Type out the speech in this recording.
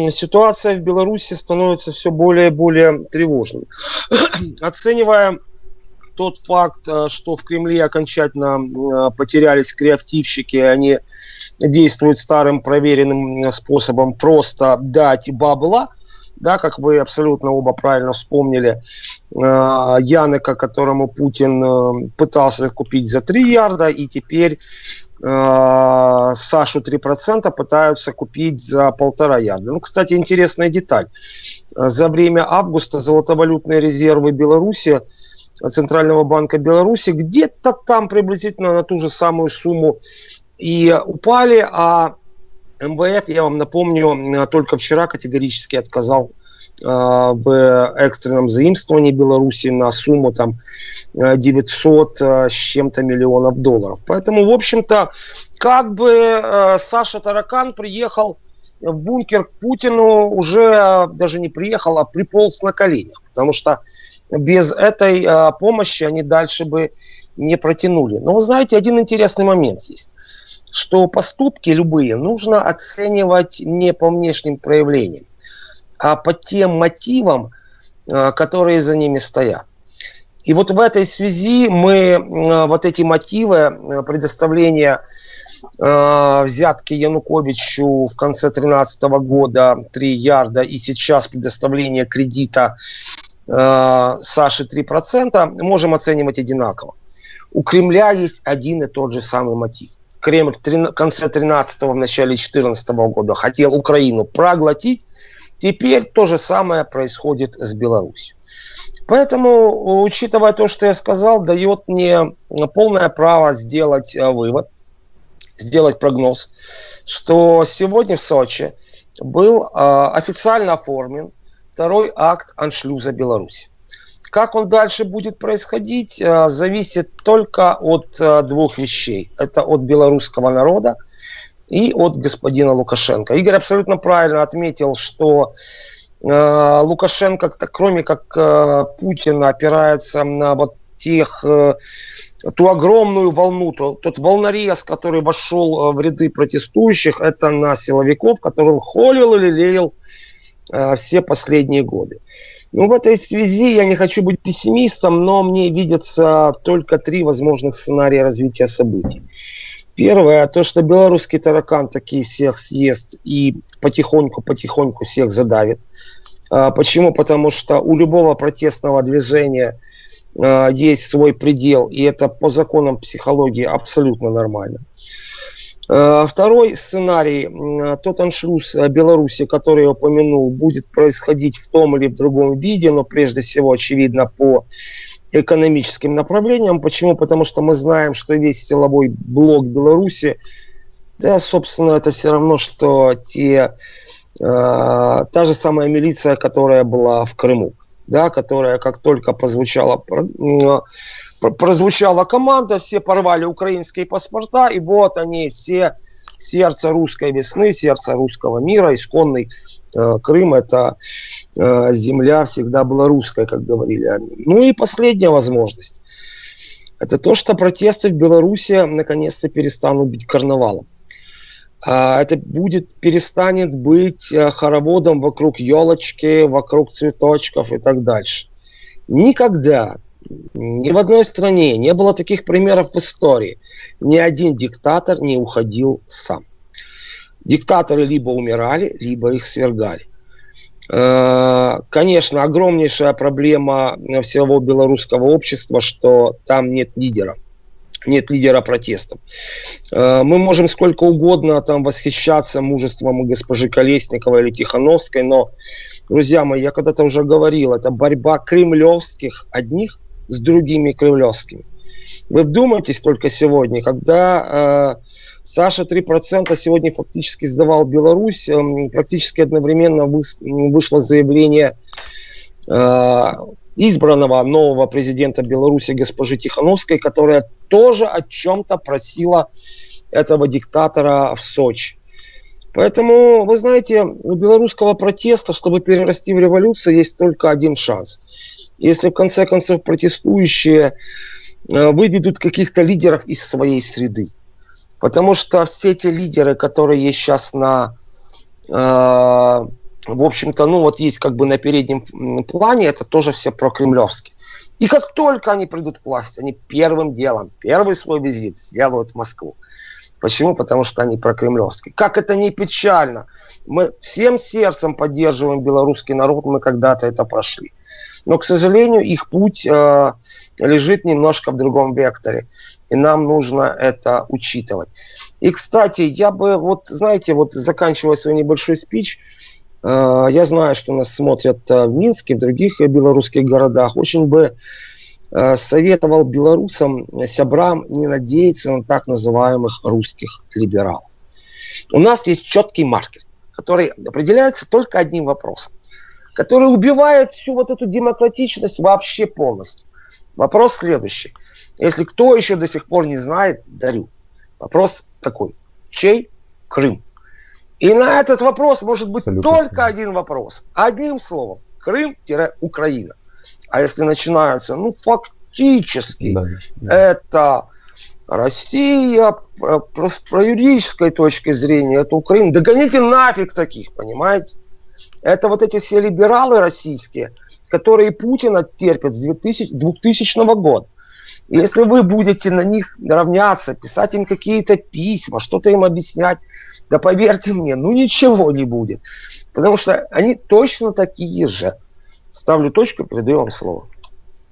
ситуация в Беларуси становится все более и более тревожной. Оценивая тот факт, что в Кремле окончательно потерялись креативщики, они действуют старым проверенным способом просто дать бабла, да, как вы абсолютно оба правильно вспомнили, Янека, которому Путин пытался купить за 3 ярда, и теперь Сашу 3% пытаются купить за 1,5 ярда. Ну, кстати, интересная деталь. За время августа золотовалютные резервы Беларуси, Центрального банка Беларуси, где-то там приблизительно на ту же самую сумму и упали, а МВФ, я вам напомню, только вчера категорически отказал в экстренном заимствовании Беларуси на сумму там 900 с чем-то миллионов долларов. Поэтому, в общем-то, как бы Саша Таракан приехал в бункер к Путину, уже даже не приехал, а приполз на коленях. Потому что без этой помощи они дальше бы не протянули. Но вы знаете, один интересный момент есть. Что поступки любые нужно оценивать не по внешним проявлениям, а по тем мотивам, которые за ними стоят. И вот в этой связи мы вот эти мотивы предоставления взятки Януковичу в конце 2013 года 3 ярда и сейчас предоставление кредита Саше 3% можем оценивать одинаково. У Кремля есть один и тот же самый мотив. Кремль в конце 13-го, в начале 2014 года хотел Украину проглотить. Теперь то же самое происходит с Беларусью. Поэтому, учитывая то, что я сказал, дает мне полное право сделать вывод, сделать прогноз, что сегодня в Сочи был официально оформлен второй акт аншлюза Беларуси. Как он дальше будет происходить, зависит только от двух вещей. Это от белорусского народа и от господина Лукашенко. Игорь абсолютно правильно отметил, что Лукашенко, кроме как Путина, опирается на вот ту огромную волну, тот волнорез, который вошел в ряды протестующих, это на силовиков, которых холил и лелеял все последние годы. Ну, в этой связи я не хочу быть пессимистом, но мне видятся только 3 возможных сценария развития событий. Первое, то, что белорусский таракан таки всех съест и потихоньку всех задавит. Почему? Потому что у любого протестного движения есть свой предел, и это по законам психологии абсолютно нормально. Второй сценарий, тот аншлюз Беларуси, который я упомянул, будет происходить в том или в другом виде, но прежде всего, очевидно, по экономическим направлениям. Почему? Потому что мы знаем, что весь силовой блок Беларуси, да, собственно, это все равно, что та же самая милиция, которая была в Крыму, да, которая, как только прозвучала команда, все порвали украинские паспорта, и вот они все, сердце русской весны, сердце русского мира, исконный Крым, это земля всегда была русской, как говорили они. Ну и последняя возможность. Это то, что протесты в Беларуси наконец-то перестанут быть карнавалом. Это перестанет быть хороводом вокруг елочки, вокруг цветочков и так дальше. Никогда ни в одной стране не было таких примеров в истории. Ни один диктатор не уходил сам. Диктаторы либо умирали, либо их свергали. Конечно, огромнейшая проблема всего белорусского общества, что там нет лидера. Нет лидера протестов. Мы можем сколько угодно там восхищаться мужеством госпожи Колесниковой или Тихановской, но, друзья мои, я когда-то уже говорил, это борьба кремлевских одних с другими кремлевскими. Вы вдумайтесь только сегодня, когда Саша 3% сегодня фактически сдавал Беларусь, практически одновременно вышло заявление избранного нового президента Беларуси госпожи Тихановской, которая тоже о чем-то просила этого диктатора в Сочи. Поэтому, вы знаете, у белорусского протеста, чтобы перерасти в революцию, есть только один шанс. Если в конце концов протестующие выведут каких-то лидеров из своей среды. Потому что все те лидеры, которые есть сейчас на в общем-то, ну вот есть как бы на переднем плане, это тоже все прокремлевские. И как только они придут к власти, они первым делом, первый свой визит сделают в Москву. Почему? Потому что они прокремлевские. Как это не печально. Мы всем сердцем поддерживаем белорусский народ, мы когда-то это прошли. Но, к сожалению, их путь лежит немножко в другом векторе. И нам нужно это учитывать. И, кстати, я бы, вот, знаете, вот заканчивая свой небольшой спич, я знаю, что нас смотрят в Минске, в других белорусских городах. Очень бы советовал белорусам, сябрам, не надеяться на так называемых русских либералов. У нас есть четкий маркер, который определяется только одним вопросом, который убивает всю вот эту демократичность вообще полностью. Вопрос следующий. Если кто еще до сих пор не знает, дарю. Вопрос такой. Чей Крым? И на этот вопрос может быть абсолютно только один вопрос. Одним словом. Крым-Украина. А если начинаются, ну, фактически, это Россия, про юридической точки зрения, это Украина. Да гоните нафиг таких, понимаете? Это вот эти все либералы российские, которые Путина терпят с 2000 года. Если вы будете на них равняться, писать им какие-то письма, что-то им объяснять, да поверьте мне, ну ничего не будет. Потому что они точно такие же. Ставлю точку и передаю вам слово.